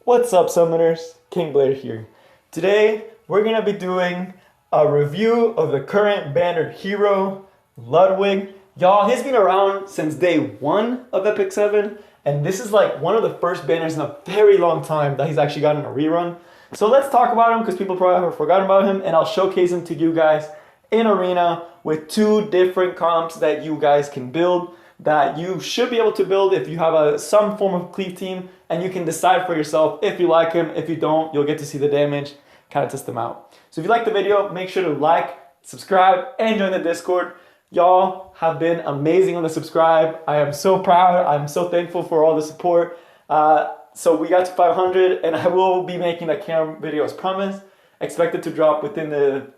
What's up, summoners? King Blair here. Today we're gonna be doing a review of the current bannered hero, Ludwig. Y'all, he's been around since day one of Epic 7, and this is like one of the first banners in a very long time that he's actually gotten a rerun. So let's talk about him because people probably have forgotten about him, and I'll showcase him to you guys in Arena with two different comps that you guys can build, that you should be able to build if you have some form of cleave team, and you can decide for yourself if you like him. If you don't, you'll get to see the damage, kind of test them out. So if you like the video, make sure to like, subscribe, and join the Discord. Y'all have been amazing on the subscribe. I am so proud. I'm so thankful for all the support. So we got to 500, and I will be making a camera video as promised. Expected to drop within the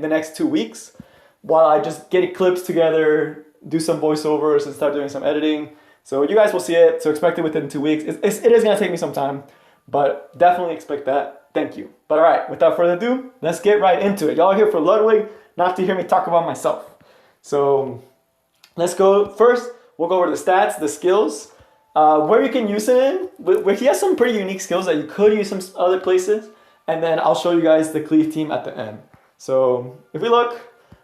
next 2 weeks, while I just get clips together, do some voiceovers, and start doing some editing. So you guys will see it. So expect it within 2 weeks. It is gonna take me some time, but definitely expect that. Thank you. But all right, without further ado, let's get right into it. Y'all are here for Ludwig, not to hear me talk about myself. So let's go. First, we'll go over the stats, the skills, where you can use it in. Where he has some pretty unique skills that you could use some other places, and then I'll show you guys the cleave team at the end. So if we look,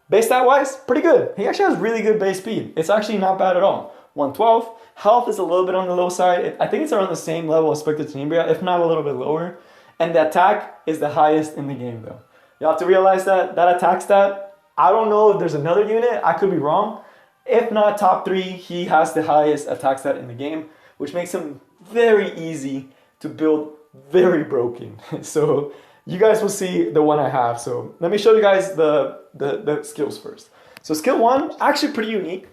base stat wise, pretty good. He actually has really good base speed. It's actually not bad at all. 112. Health is a little bit on the low side. I think it's around the same level as Spectre Tenebria, if not a little bit lower. And the attack is the highest in the game though. You have to realize that attack stat, I don't know if there's another unit, I could be wrong. If not top 3, he has the highest attack stat in the game, which makes him very easy to build, very broken. So you guys will see the one I have. So let me show you guys the skills first. So skill 1, actually pretty unique.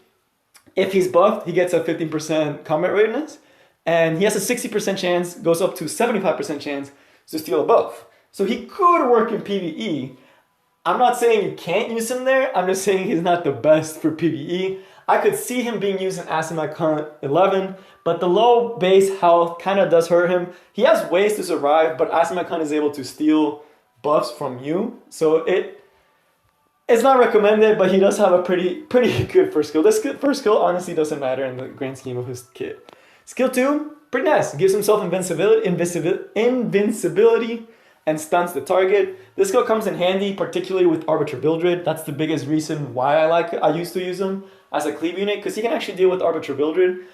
If he's buffed, he gets a 15% combat readiness, and he has a 60% chance, goes up to 75% chance to steal a buff. So he could work in PvE. I'm not saying you can't use him there, I'm just saying he's not the best for PvE. I could see him being used in Asimov 11, but the low base health kind of does hurt him. He has ways to survive, but Asimov is able to steal buffs from you, so it's not recommended, but he does have a pretty good first skill. This first skill honestly doesn't matter in the grand scheme of his kit. Skill 2, pretty nice. Gives himself invincibility and stuns the target. This skill comes in handy, particularly with Arbiter Bildred. That's the biggest reason why I used to use him as a cleave unit, because he can actually deal with Arbiter Bildred.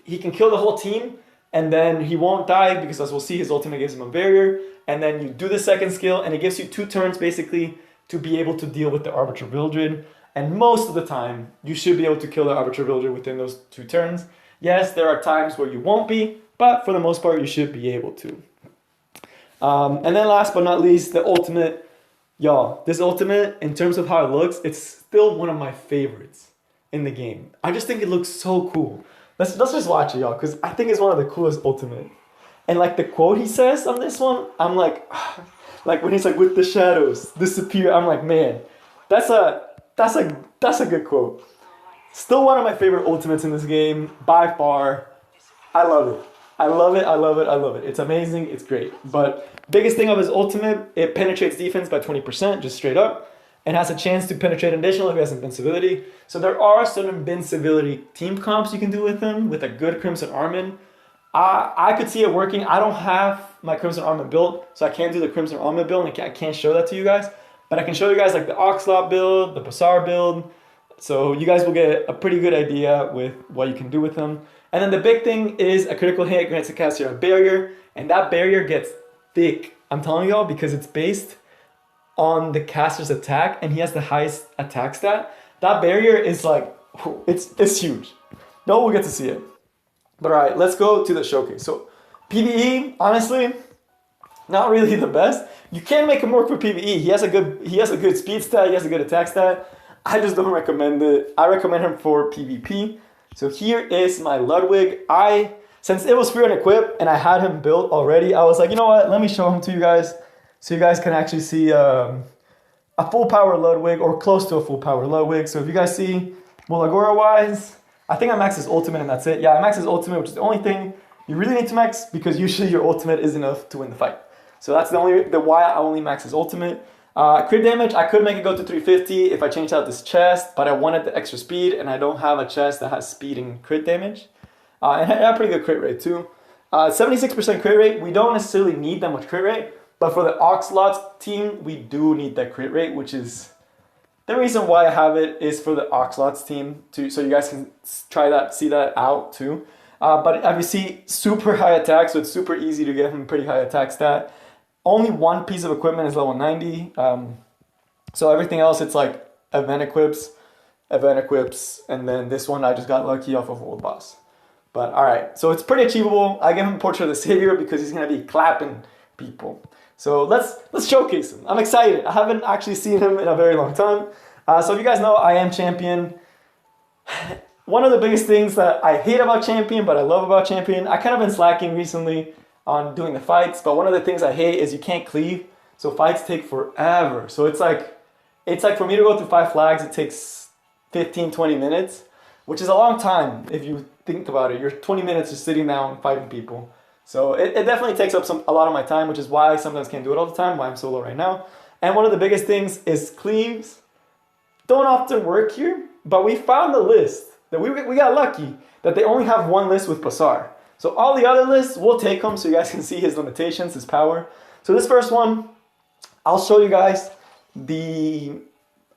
He can kill the whole team, and then he won't die, because as we'll see, his ultimate gives him a barrier. And then you do the second skill, and it gives you 2 turns basically to be able to deal with the Arbiter Bildred. And most of the time, you should be able to kill the Arbiter Bildred within those 2 turns. Yes, there are times where you won't be, but for the most part, you should be able to. And then last but not least, the ultimate. Y'all, this ultimate, in terms of how it looks, it's still one of my favorites in the game. I just think it looks so cool. Let's just watch it, y'all, because I think it's one of the coolest ultimate. And like the quote he says on this one, I'm like, like when he's like, with the shadows disappear, I'm like, man, that's a good quote. Still one of my favorite ultimates in this game, by far. I love it. I love it, I love it, I love it. It's amazing, it's great. But biggest thing of his ultimate, it penetrates defense by 20%, just straight up, and has a chance to penetrate additional if he has invincibility. So there are some invincibility team comps you can do with him, with a good Crimson Armin. I could see it working. I don't have my Crimson Armin built, so I can't do the Crimson Armin build, and I can't show that to you guys. But I can show you guys like the Oxlot build, the Basar build, so you guys will get a pretty good idea with what you can do with him. And then the big thing is a critical hit grants a caster a barrier, and that barrier gets thick. I'm telling y'all, because it's based on the caster's attack, and he has the highest attack stat. That barrier is like, it's huge. No one will get to see it. But all right, let's go to the showcase. So PvE, honestly, not really the best. You can make him work for PvE. He has a good speed stat, he has a good attack stat. I just don't recommend it. I recommend him for PvP. So here is my Ludwig. Since it was free on equip and I had him built already, I was like, you know what? Let me show him to you guys so you guys can actually see a full power Ludwig, or close to a full power Ludwig. So if you guys see Mulagora wise, I think I maxed his ultimate and that's it. Yeah, I maxed his ultimate, which is the only thing you really need to max, because usually your ultimate is enough to win the fight. So that's the why I only max his ultimate. Crit damage, I could make it go to 350 if I changed out this chest, but I wanted the extra speed, and I don't have a chest that has speed and crit damage. And I have pretty good crit rate too. 76% crit rate. We don't necessarily need that much crit rate, but for the Oxlots team, we do need that crit rate, which is the reason why I have it is for the Oxlots team too, so you guys can try that, see that out too. But as you see, super high attack, so it's super easy to get him pretty high attack stat. Only one piece of equipment is level 90, so everything else it's like event equips, and then this one I just got lucky off of Old Boss. But alright, so it's pretty achievable. I give him Portrait of the Savior because he's gonna be clapping people. So let's showcase him. I'm excited. I haven't actually seen him in a very long time. So if you guys know, I am champion. One of the biggest things that I hate about champion, but I love about champion, I kind of been slacking recently on doing the fights, but one of the things I hate is you can't cleave. So fights take forever. So it's like for me to go through 5 flags, it takes 15, 20 minutes, which is a long time if you think about it. You're 20 minutes just sitting down fighting people. So it definitely takes up a lot of my time, which is why I sometimes can't do it all the time, why I'm solo right now. And one of the biggest things is cleaves don't often work here, but we found a list that we got lucky that they only have one list with basar. So all the other lists, we'll take them so you guys can see his limitations, his power. So this first one, I'll show you guys the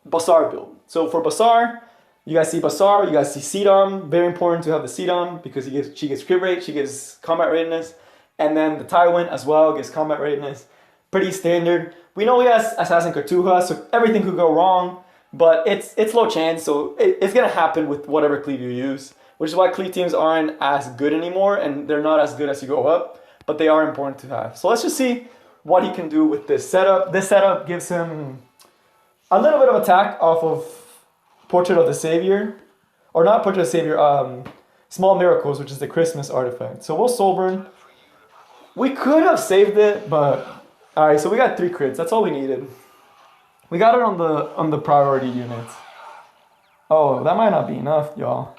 basar build. So for basar, you guys see basar, you guys see C.Dom. Very important to have the C.Dom because she gets crit rate, she gets combat readiness. And then the Tywin as well gets combat readiness. Pretty standard. We know he has Assassin Cartuja, so everything could go wrong, but it's low chance, so it's gonna happen with whatever cleave you use, which is why cleave teams aren't as good anymore, and they're not as good as you go up, but they are important to have. So let's just see what he can do with this setup. This setup gives him a little bit of attack off of Portrait of the Savior, or not Portrait of the Savior, Small Miracles, which is the Christmas artifact. So we'll soul burn. We could have saved it, but alright, so we got 3 crits. That's all we needed. We got it on the priority units. Oh, that might not be enough, y'all.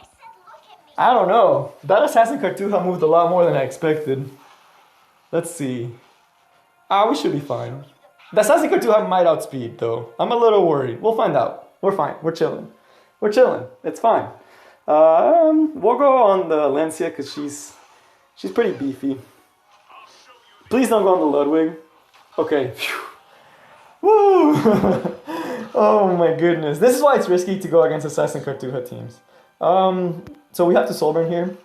I don't know. That Assassin Cartuja moved a lot more than I expected. Let's see. We should be fine. The Assassin Cartuja might outspeed, though. I'm a little worried. We'll find out. We're fine. We're chilling. We're chilling. It's fine. We'll go on the Lancia because she's pretty beefy. Please don't go on the Ludwig. Okay. Woo! Oh my goodness. This is why it's risky to go against Assassin Cartuja teams. So we have to soul burn here.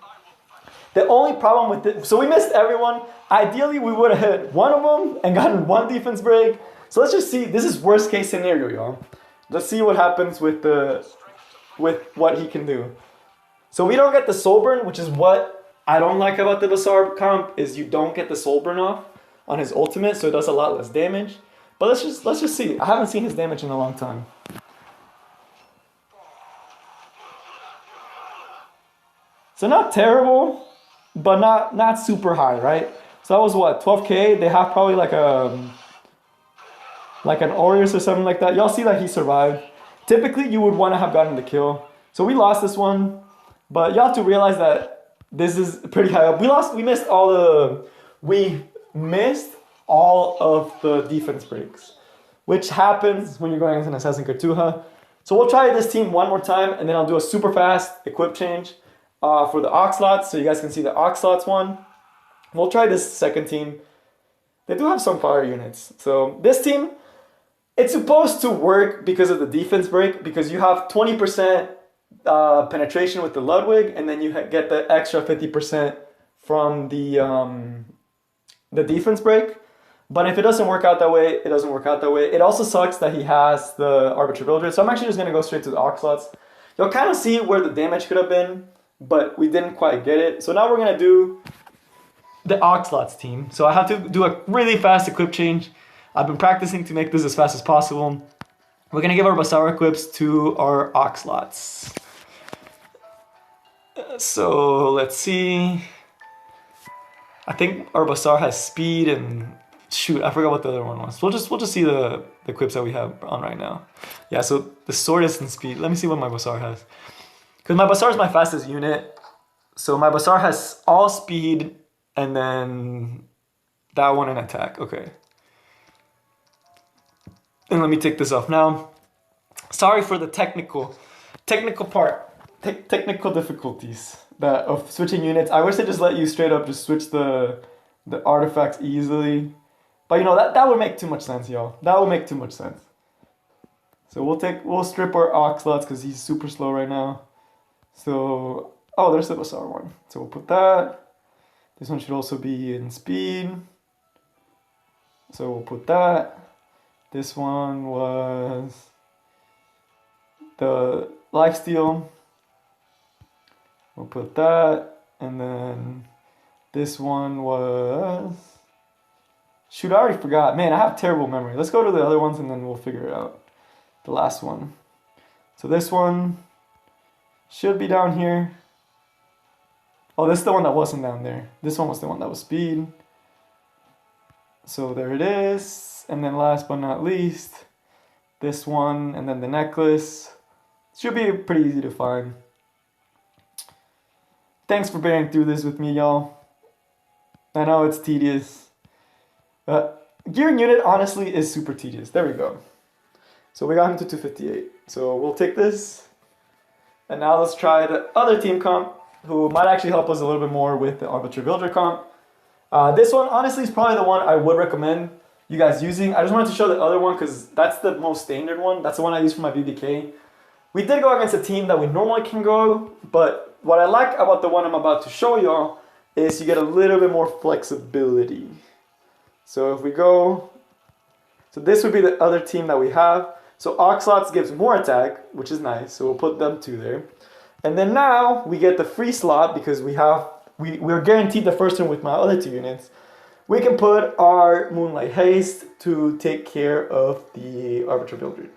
The only problem with it, so we missed everyone. Ideally, we would have hit one of them and gotten 1 defense break. So let's just see. This is worst case scenario, y'all. Let's see what happens with what he can do. So we don't get the soul burn, which is what I don't like about the basar comp, is you don't get the soul burn off on his ultimate, so it does a lot less damage. But let's just see. I haven't seen his damage in a long time. So not terrible, but not super high, right? So that was what, 12k? They have probably like an Aureus or something like that. Y'all see that he survived. Typically, you would want to have gotten the kill. So we lost this one, but you have to realize that this is pretty high up. We missed all of the defense breaks, which happens when you're going against an Assassin Cartuja. So we'll try this team one more time, and then I'll do a super fast equip change for the Oxlots, so you guys can see the Oxlots one. We'll try this second team. They do have some fire units. So this team, it's supposed to work because of the defense break, because you have 20% penetration with the Ludwig, and then you get the extra 50% from the defense break. But if it doesn't work out that way, it doesn't work out that way. It also sucks that he has the Arbiter Builder. So I'm actually just going to go straight to the Oxlots. You'll kind of see where the damage could have been, but we didn't quite get it. So now we're going to do the Oxlots team. So I have to do a really fast equip change. I've been practicing to make this as fast as possible. We're going to give our basar equips to our Oxlots. So let's see. I think our basar has speed and shoot, I forgot what the other one was. We'll just see the equips that we have on right now. Yeah, so the sword is in speed. Let me see what my basar has. Because my basar is my fastest unit. So my basar has all speed and then that one in attack. Okay. And let me take this off now. Sorry for the technical part. Technical difficulties. that of switching units. I wish they just let you straight up just switch the artifacts easily. But you know, that would make too much sense, y'all. That would make too much sense. So we'll strip our Oxlots because he's super slow right now. So, oh, there's the basar one. So we'll put that. This one should also be in speed. So we'll put that. This one was the lifesteal. We'll put that. And then this one was... Shoot, I already forgot. Man, I have terrible memory. Let's go to the other ones and then we'll figure it out. The last one. So this one should be down here. Oh, this is the one that wasn't down there. This one was the one that was speed. So there it is. And then last but not least, this one and then the necklace. Should be pretty easy to find. Thanks for bearing through this with me, y'all. I know it's tedious. Gearing unit, honestly, is super tedious. There we go. So we got him to 258. So we'll take this. And now let's try the other team comp, who might actually help us a little bit more with the Arbitrary Villager comp. This one, honestly, is probably the one I would recommend you guys using. I just wanted to show the other one because that's the most standard one. That's the one I use for my BBK. We did go against a team that we normally can go, but what I like about the one I'm about to show y'all is you get a little bit more flexibility. So if we go, so this would be the other team that we have. So Oxlots gives more attack, which is nice. So we'll put them two there. And then now we get the free slot because we're guaranteed the first turn with my other two units. We can put our Moonlight Haste to take care of the Arbitrary Villager.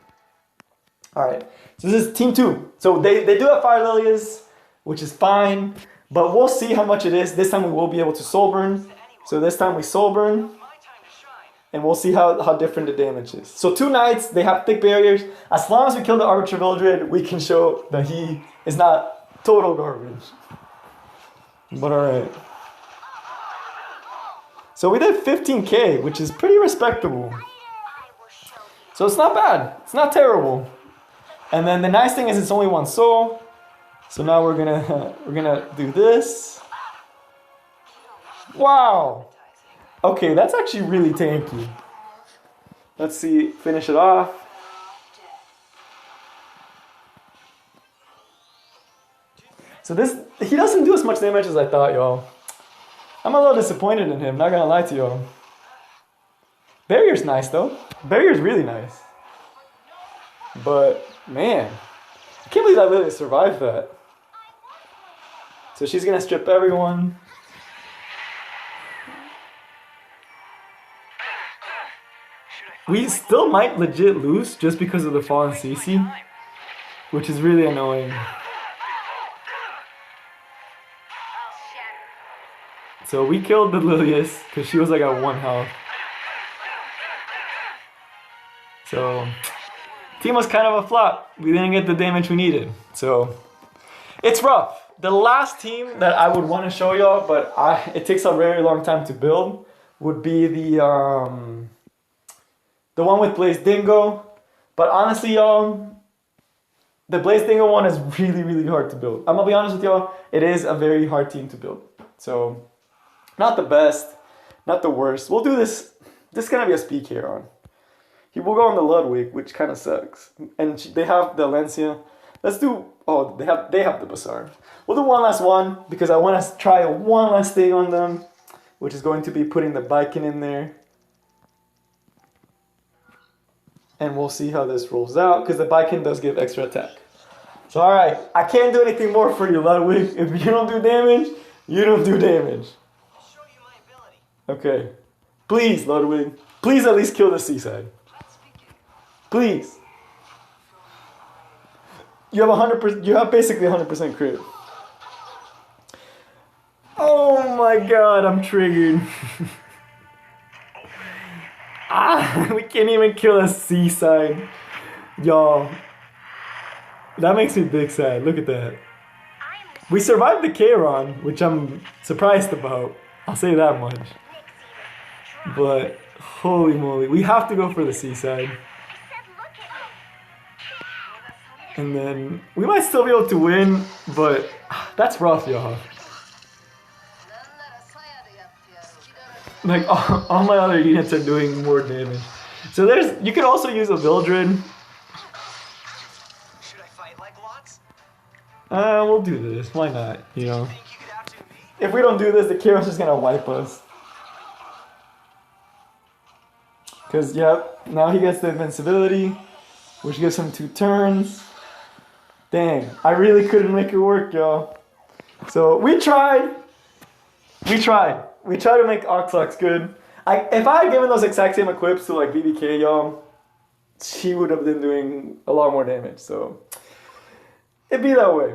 Alright, so this is team 2. So they do have Fire Lilias, which is fine. But we'll see how much it is. This time we will be able to soul burn. So this time we soul burn. And we'll see how different the damage is. So 2 knights, they have thick barriers. As long as we kill the Arbitrary Villager, we can show that he is not total garbage. But alright. So we did 15k, which is pretty respectable. So it's not bad. It's not terrible. And then the nice thing is it's only 1 soul. So now we're gonna do this. Wow. Okay, that's actually really tanky. Let's see, finish it off. So he doesn't do as much damage as I thought, y'all. I'm a little disappointed in him, not gonna lie to y'all. Barrier's nice though. Barrier's really nice. But, man, I can't believe I really survived that. So she's gonna strip everyone. We still might legit lose just because of the fallen CC, which is really annoying. So we killed the Lilias because she was like at 1 health. So team was kind of a flop. We didn't get the damage we needed. So it's rough. The last team that I would want to show y'all, but it takes a very long time to build, would be the one with Blaze Dingo. But honestly, y'all, the Blaze Dingo one is really, really hard to build. I'm gonna be honest with y'all, it is a very hard team to build. So, not the best, not the worst. We'll do this. This is gonna be a speed here on. He will go on the Ludwig, which kind of sucks. And they have the Alencia. Let's do. Oh, they have the basar. We'll do one last one because I want to try one last thing on them, which is going to be putting the Biken in there. And we'll see how this rolls out because the Biken does give extra attack. So alright, I can't do anything more for you, Ludwig. If you don't do damage, you don't do damage. I'll show you my ability. Okay. Please, Ludwig. Please at least kill the seaside. Please. You have 100%. You have basically 100% crit. Oh my god, I'm triggered. We can't even kill a seaside. Y'all. That makes me big sad. Look at that. We survived the Kairon, which I'm surprised about. I'll say that much. But holy moly, we have to go for the seaside. And then we might still be able to win, but That's rough, y'all. Like all my other units are doing more damage. So you could also use a Vildred. Should I fight like lots? We'll do this. Why not? You know, Think you could outdo me? if we don't do this, the Kiro's just gonna wipe us. Cause yep, now he gets the invincibility, which gives him 2 turns. Dang, I really couldn't make it work, y'all. So we tried. We tried to make Oxlox good. If I had given those exact same equips to like BBK, y'all, she would have been doing a lot more damage. So it'd be that way.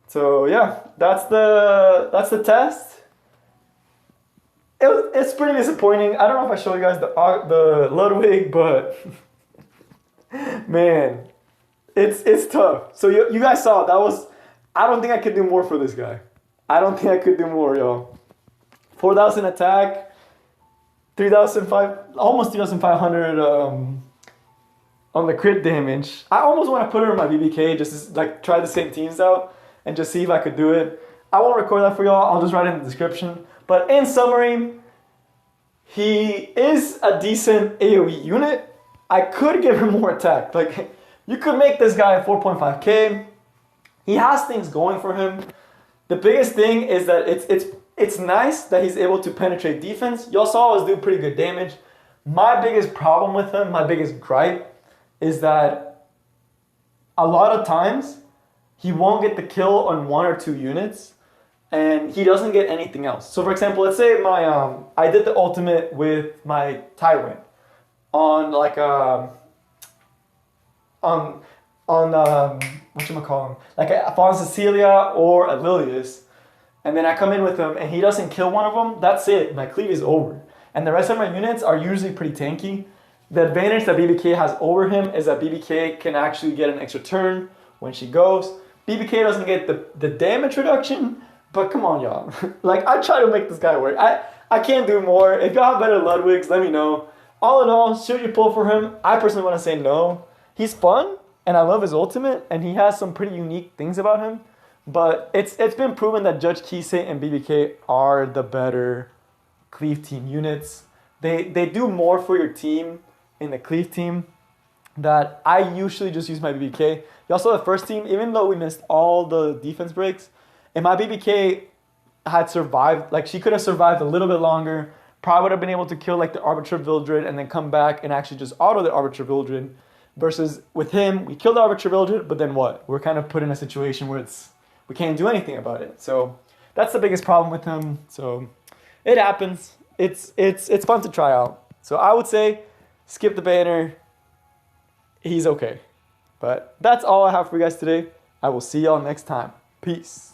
So yeah, that's the test. It's pretty disappointing. I don't know if I showed you guys the Ludwig, but man, it's tough. So you guys saw that was. I don't think I could do more for this guy. I don't think I could do more, y'all. 4,000 attack, 3,500, almost 3,500 on the crit damage. I almost want to put her in my BBK just to like try the same teams out and just see if I could do it. I won't record that for y'all. I'll just write it in the description. But in summary, he is a decent AoE unit. I could give him more attack. Like you could make this guy 4.5k. He has things going for him. The biggest thing is that it's nice that he's able to penetrate defense. Y'all saw us do pretty good damage. My biggest problem with him, my biggest gripe, is that a lot of times he won't get the kill on 1 or 2 units, and he doesn't get anything else. So for example, let's say I did the ultimate with my Tywin on like whatchamacallit, like a Fawn Cecilia or a Lilius, and then I come in with him and he doesn't kill one of them, that's it. My cleave is over. And the rest of my units are usually pretty tanky. The advantage that BBK has over him is that BBK can actually get an extra turn when she goes. BBK doesn't get the damage reduction, but come on, y'all. Like, I try to make this guy work. I can't do more. If y'all have better Ludwigs, let me know. All in all, should you pull for him? I personally want to say no. He's fun, and I love his ultimate, and he has some pretty unique things about him. But it's been proven that Judge Kise and BBK are the better cleave team units. They do more for your team in the cleave team that I usually just use my BBK. You also the first team, even though we missed all the defense breaks, and my BBK had survived, like she could have survived a little bit longer, probably would have been able to kill like the Arbiter Vildred and then come back and actually just auto the Arbiter Vildred. Versus with him, we killed the Arbiter Vildred, but then what? We're kind of put in a situation where we can't do anything about it. So that's the biggest problem with him. So it happens. It's fun to try out. So I would say skip the banner. He's okay. But that's all I have for you guys today. I will see y'all next time. Peace.